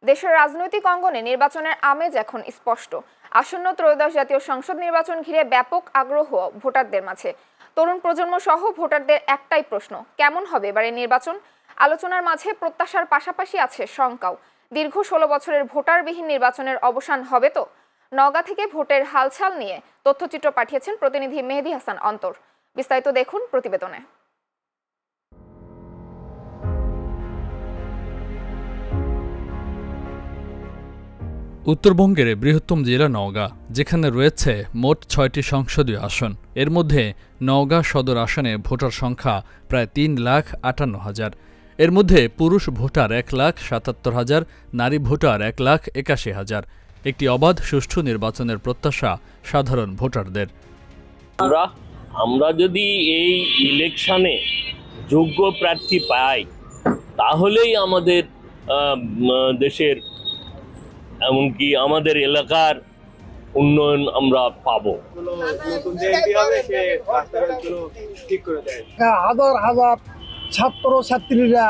দেশের রাজনৈতিক অঙ্গনে নির্বাচনের আমেজ এখন স্পষ্ট। আসন্ন ত্রয়োদশ জাতীয় সংসদ নির্বাচন ঘিরে ব্যাপক আগ্রহ ভোটারদের মাঝে। তরুণ প্রজন্ম সহ ভোটারদের একটাই প্রশ্ন, কেমন হবে এবারের নির্বাচন? আলোচনার মাঝে প্রত্যাশার পাশাপাশি আছে শঙ্কাও। দীর্ঘ 16 বছরের ভোটারবিহীন নির্বাচনের অবসান হবে তো? নওগাঁ থেকে ভোটের হালচাল নিয়ে তথ্যচিত্র পাঠিয়েছেন প্রতিনিধি মেহেদী হাসান অন্তর। বিস্তারিত দেখুন প্রতিবেদনে। উত্তরবঙ্গের বৃহত্তম জেলা নওগাঁ, যেখানে রয়েছে মোট 6টি সংসদীয় আসন। এর মধ্যে নওগাঁ সদর আসনে ভোটার সংখ্যা প্রায় 3,58,000। এর মধ্যে পুরুষ ভোটার 1,77,000, নারী ভোটার 1,81,000। একটি অবাধ সুষ্ঠু নির্বাচনের প্রত্যাশা সাধারণ ভোটারদের। আমরা যদি এই ইলেকশনে যোগ্য প্রার্থী পাই, তাহলেই আমাদের দেশের এমনকি আমাদের এলাকার উন্নয়ন আমরা পাবো। হাজার হাজার ছাত্র ছাত্রীরা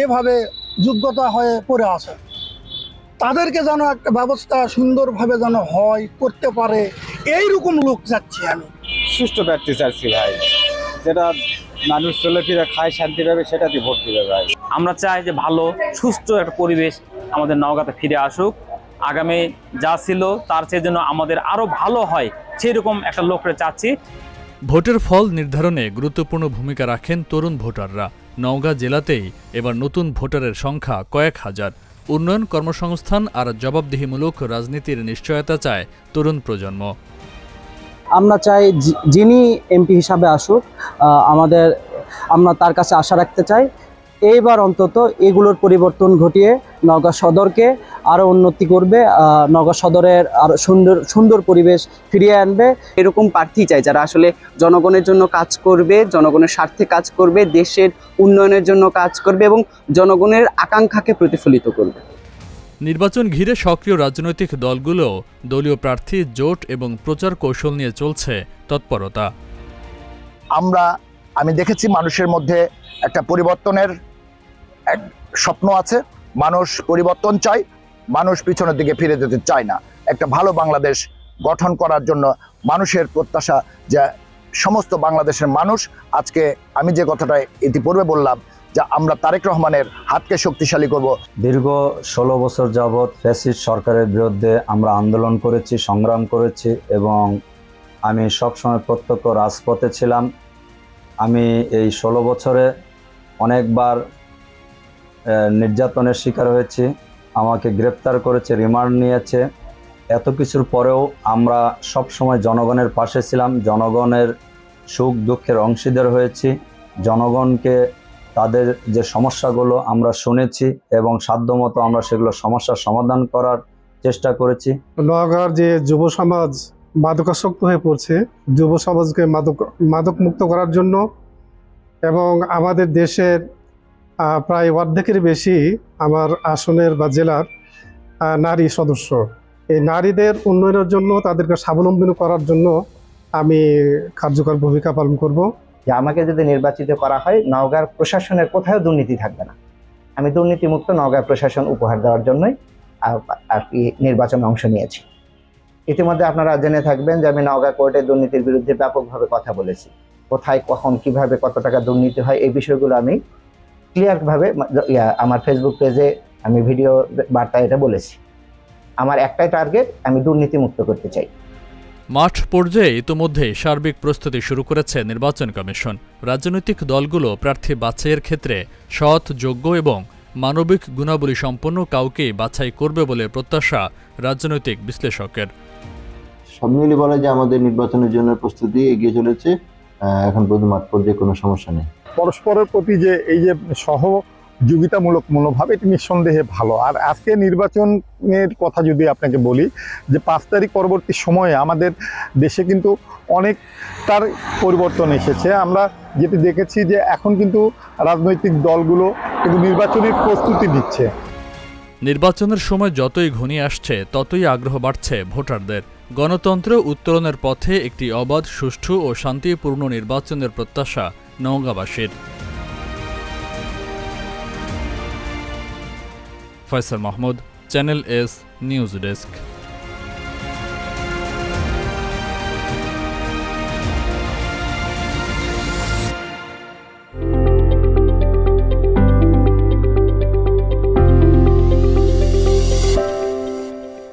এভাবে যোগ্যতা হয়ে পড়ে আসে, তাদেরকে যেন একটা ব্যবস্থা সুন্দরভাবে যেন হয়, করতে পারে, এইরকম লোক চাচ্ছি আমি। সুষ্ঠু প্রার্থী চাচ্ছি ভাই, যেটা মানুষ চলে ফিরে খায়, শান্তি পাবে, সেটাতে ভোট দিবে ভাই। আমরা চাই যে ভালো সুষ্ঠু একটা পরিবেশ আমাদের নওগাঁতে ফিরে আসুক। আগামী যা ছিল তার চেয়ে যেন আমাদের আরো ভালো হয়, সেরকম একটা লোকরে চাচ্ছি। ভোটের ফল নির্ধারণে গুরুত্বপূর্ণ ভূমিকা রাখেন তরুণ ভোটাররা। নওগাঁ জেলাতেই এবার নতুন ভোটারের সংখ্যা কয়েক হাজার। উন্নয়ন, কর্মসংস্থান আর জবাবদিহিমূলক রাজনীতির নিশ্চয়তা চায় তরুণ প্রজন্ম। আমরা চাই যিনি এমপি হিসাবে আসুক, আমরা তার কাছে আশা রাখতে চাই এইবার অন্তত এগুলোর পরিবর্তন ঘটিয়ে নওগাঁ সদরকে আরও উন্নতি করবে, নওগাঁ সদরের আরও সুন্দর পরিবেশ ফিরিয়ে আনবে। এরকম প্রার্থী চাই যারা আসলে জনগণের জন্য কাজ করবে, জনগণের স্বার্থে কাজ করবে, দেশের উন্নয়নের জন্য কাজ করবে এবং জনগণের আকাঙ্ক্ষাকে প্রতিফলিত করবে। নির্বাচন ঘিরে সক্রিয় রাজনৈতিক দলগুলো দলীয় প্রার্থী, জোট এবং প্রচার কৌশল নিয়ে চলছে তৎপরতা। আমি দেখেছি মানুষের মধ্যে একটা পরিবর্তনের এক স্বপ্ন আছে। মানুষ পরিবর্তন চায়, মানুষ পিছনের দিকে ফিরে যেতে চায় না। একটা ভালো বাংলাদেশ গঠন করার জন্য মানুষের প্রত্যাশা যে সমস্ত বাংলাদেশের মানুষ আজকে, আমি যে কথাটা ইতিপূর্বে বললাম, যে আমরা তারেক রহমানের হাতকে শক্তিশালী করব। দীর্ঘ 16 বছর যাবৎ ফ্যাসিস্ট সরকারের বিরুদ্ধে আমরা আন্দোলন করেছি, সংগ্রাম করেছি এবং আমি সবসময় প্রত্যক্ষ রাজপথে ছিলাম। আমি এই 16 বছরে অনেকবার নির্যাতনের শিকার হয়েছি, আমাকে গ্রেপ্তার করেছে, রিমান্ড নিয়েছে। এত কিছুর পরেও আমরা সব সময় জনগণের পাশে ছিলাম, জনগণের সুখ দুঃখের অংশীদার হয়েছি। জনগণকে তাদের যে সমস্যাগুলো আমরা শুনেছি এবং সাধ্যমতো আমরা সেগুলো সমস্যার সমাধান করার চেষ্টা করেছি। নওগাঁর যে যুব সমাজ মাদকাসক্ত হয়ে পড়ছে, যুব সমাজকে মাদক মুক্ত করার জন্য এবং আমাদের দেশের প্রায় অর্ধেকের বেশি আমার আসনের বা জেলার নারী সদস্য, এই নারীদের উন্নয়নের জন্য, তাদেরকে স্বাবলম্বী করার জন্য আমি কার্যকর ভূমিকা পালন করব। যে আমাকে যদি নির্বাচিত করা হয়, নওগাঁর প্রশাসনের কোথাও দুর্নীতি থাকবে না। আমি দুর্নীতিমুক্ত নওগাঁ প্রশাসন উপহার দেওয়ার জন্যই আর কি নির্বাচনে অংশ নিয়েছি। ইতিমধ্যে আপনারা জেনে থাকবেন যে আমি নওগাঁ কোর্টে দুর্নীতির বিরুদ্ধে ব্যাপকভাবে কথা বলেছি। কোথায়, কখন, কিভাবে, কত টাকা দুর্নীতি হয়, এই বিষয়গুলো আমি ক্লিয়ারভাবে আমার ফেসবুক পেজে আমি ভিডিও বার্তায় এটা বলেছি। আমার একটাই টার্গেট, আমি দুর্নীতিমুক্ত করতে চাই। মাঠ পর্যায়ে ইতোমধ্যে সার্বিক প্রস্তুতি শুরু করেছে নির্বাচন কমিশন। রাজনৈতিক দলগুলো প্রার্থী বাছাইয়ের ক্ষেত্রে সৎ, যোগ্য এবং মানবিক গুণাবলী সম্পন্ন কাউকেই বাছাই করবে বলে প্রত্যাশা রাজনৈতিক বিশ্লেষকের। সব মিলিয়ে বলা যায় আমাদের নির্বাচনের জন্য প্রস্তুতি এগিয়ে চলেছে। এখন পর্যন্ত মাঠ পর্যায়ে কোনো সমস্যা নেই। পরস্পরের প্রতি যে এই যে সহযোগিতামূলক মনোভাব, এটি নিঃসন্দেহে ভালো। আর আজকে নির্বাচনের কথা যদি আপনাকে বলি, যে 5 তারিখ পরবর্তী সময়ে আমাদের দেশে কিন্তু অনেকটার পরিবর্তন এসেছে। আমরা যেটি দেখেছি যে এখন কিন্তু রাজনৈতিক দলগুলো কিন্তু নির্বাচনের প্রস্তুতি নিচ্ছে। নির্বাচনের সময় যতই ঘনিয়ে আসছে ততই আগ্রহ বাড়ছে ভোটারদের। গণতন্ত্র উত্তরণের পথে একটি অবাধ, সুষ্ঠু ও শান্তিপূর্ণ নির্বাচনের প্রত্যাশা নওগাঁবাসীর। Faisal Mahmud, channel S news desk.